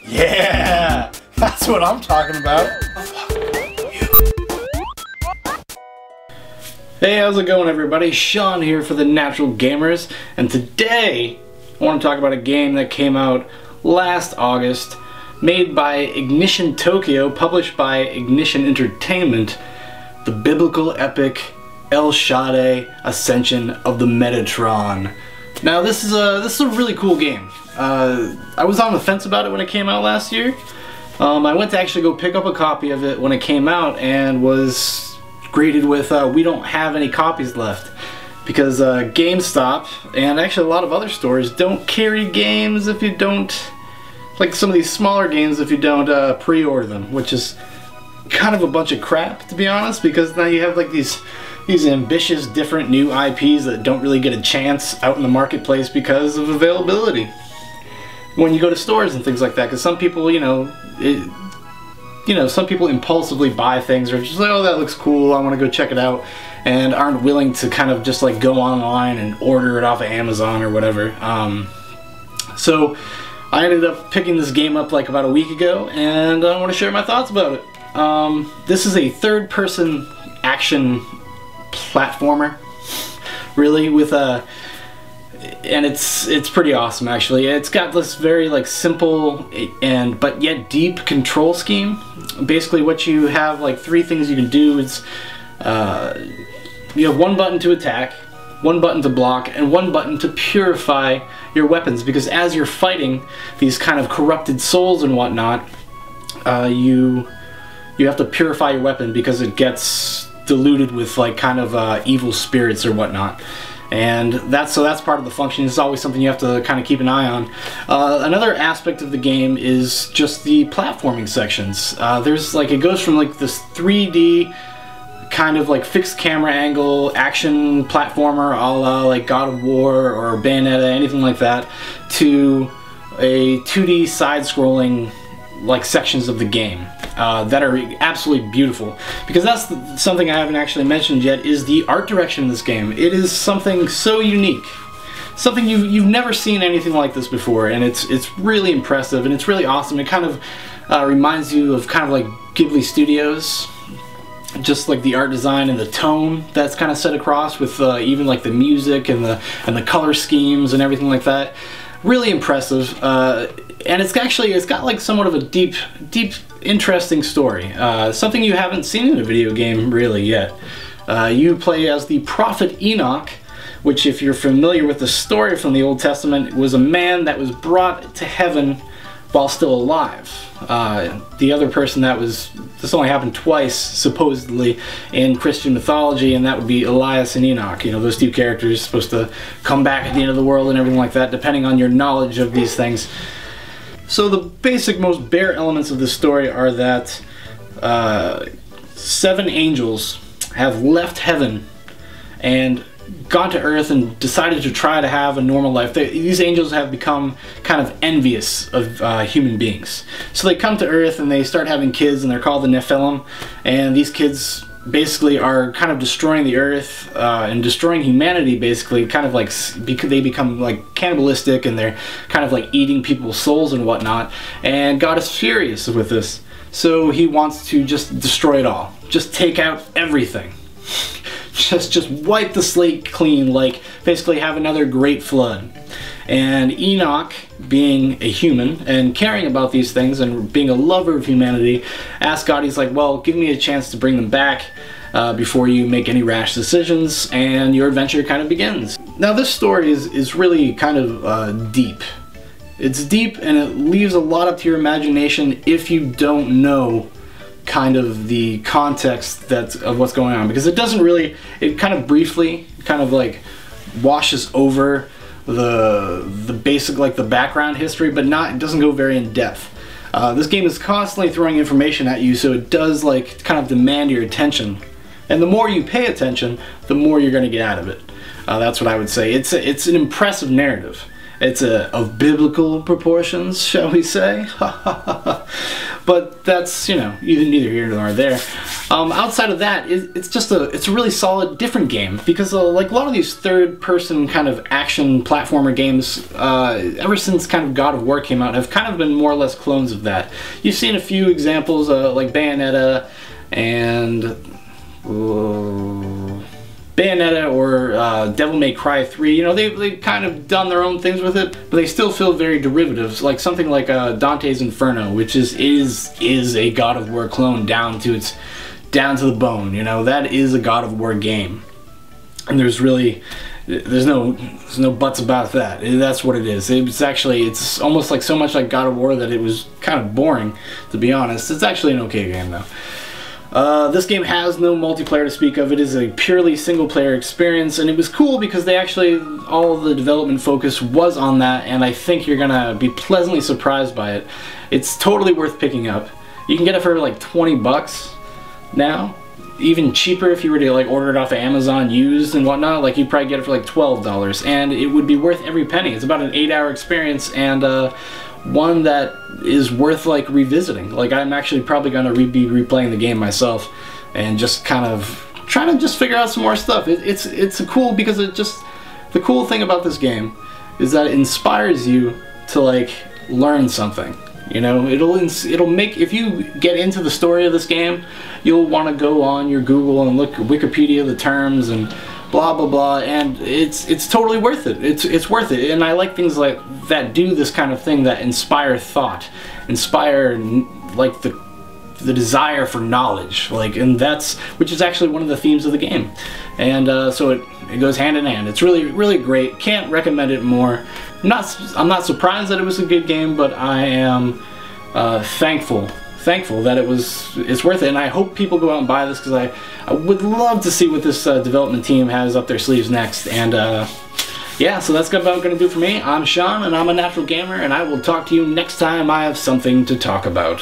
Yeah, that's what I'm talking about. Hey, how's it going everybody? Shaun here for the Natural Gamers, and today I want to talk about a game that came out last August, made by Ignition Tokyo, published by Ignition Entertainment, the biblical epic El Shaddai Ascension of the Metatron. Now this is a really cool game. I was on the fence about it when it came out last year. I went to actually go pick up a copy of it when it came out and was greeted with we don't have any copies left, because GameStop and actually a lot of other stores don't carry games if you don't, like some of these smaller games, if you don't pre-order them, which is kind of a bunch of crap, to be honest, because now you have like these ambitious different new IPs that don't really get a chance out in the marketplace because of availability when you go to stores and things like that, because some people, some people impulsively buy things, or just like, oh, that looks cool, I want to go check it out, and aren't willing to kind of just like go online and order it off of Amazon or whatever. So I ended up picking this game up like about a week ago, and I want to share my thoughts about it. This is a third-person action platformer, really, with a, and it's pretty awesome actually. It's got this very like simple and but yet deep control scheme. Basically what you have, like three things you can do is you have one button to attack, one button to block, and one button to purify your weapons, because as you're fighting these kind of corrupted souls and whatnot, you have to purify your weapon because it gets diluted with like kind of evil spirits or whatnot. And that's part of the function. It's always something you have to kind of keep an eye on. Another aspect of the game is just the platforming sections. There's like, it goes from like this 3D kind of like fixed camera angle action platformer a la like God of War or Bayonetta, anything like that, to a 2D side-scrolling like sections of the game that are absolutely beautiful. Because that's something I haven't actually mentioned yet, is the art direction in this game. It is something so unique, something you've never seen anything like this before, and it's really impressive and it's really awesome. It kind of reminds you of kind of like Ghibli Studios, just like the art design and the tone that's kind of set across with even like the music and the color schemes and everything like that. Really impressive. And it's got like somewhat of a deep, interesting story. Something you haven't seen in a video game really yet. You play as the prophet Enoch, which, if you're familiar with the story from the Old Testament, was a man that was brought to heaven while still alive. The other person this only happened twice, supposedly, in Christian mythology, and that would be Elias and Enoch. You know, those two characters supposed to come back at the end of the world and everything like that, depending on your knowledge of these things. So the basic, most bare elements of this story are that 7 angels have left heaven and gone to earth and decided to try to have a normal life. These angels have become kind of envious of human beings. So they come to earth and they start having kids, and they're called the Nephilim, and these kids basically are kind of destroying the earth and destroying humanity, basically, kind of like, because they become like cannibalistic and they're kind of like eating people's souls and whatnot, and God is furious with this, so he wants to just destroy it all, just take out everything, just wipe the slate clean, like basically have another great flood. And Enoch, being a human and caring about these things and being a lover of humanity, asked God, he's like, well, give me a chance to bring them back before you make any rash decisions, and your adventure kind of begins. Now this story is really kind of deep. It's deep, and it leaves a lot up to your imagination if you don't know kind of the context of what's going on, because it doesn't really, it kind of briefly kind of like washes over the basic, like the background history, but it doesn't go very in depth. This game is constantly throwing information at you, so it does like kind of demand your attention, and the more you pay attention, the more you're going to get out of it. That's what I would say. It's an impressive narrative. It's of biblical proportions, shall we say? But that's, you know, neither here nor there. Outside of that, it's a really solid, different game, because like a lot of these third-person kind of action platformer games, ever since kind of God of War came out, have kind of been more or less clones of that. You've seen a few examples, like Bayonetta and or Devil May Cry 3, you know, they've kind of done their own things with it, but they still feel very derivatives, like something like Dante's Inferno, which is a God of War clone down to the bone, you know, that is a God of War game. And there's no buts about that. That's what it is. It's almost like so much like God of War that it was kind of boring, to be honest. It's actually an okay game though. This game has no multiplayer to speak of. It is a purely single-player experience, and it was cool because all of the development focus was on that, and I think you're gonna be pleasantly surprised by it. It's totally worth picking up. You can get it for like 20 bucks now. Even cheaper if you were to like order it off of Amazon used and whatnot. Like you'd probably get it for like $12, and it would be worth every penny. It's about an 8-hour experience, and one that is worth like revisiting. Like I'm actually probably gonna be replaying the game myself and just kind of trying to just figure out some more stuff. It's cool because the cool thing about this game is that it inspires you to like learn something. You know, it'll make, if you get into the story of this game, you'll want to go on your Google and look at Wikipedia the terms and blah blah blah, and it's totally worth it. It's worth it, and I like things like that do this kind of thing, that inspire thought, inspire like the desire for knowledge, like, and which is actually one of the themes of the game, and so it goes hand in hand. It's really great. Can't recommend it more. I'm not surprised that it was a good game, but I am thankful that it's worth it, and I hope people go out and buy this, because I would love to see what this development team has up their sleeves next. And yeah, so that's about going to do for me. I'm Shaun, and I'm a natural gamer, and I will talk to you next time I have something to talk about.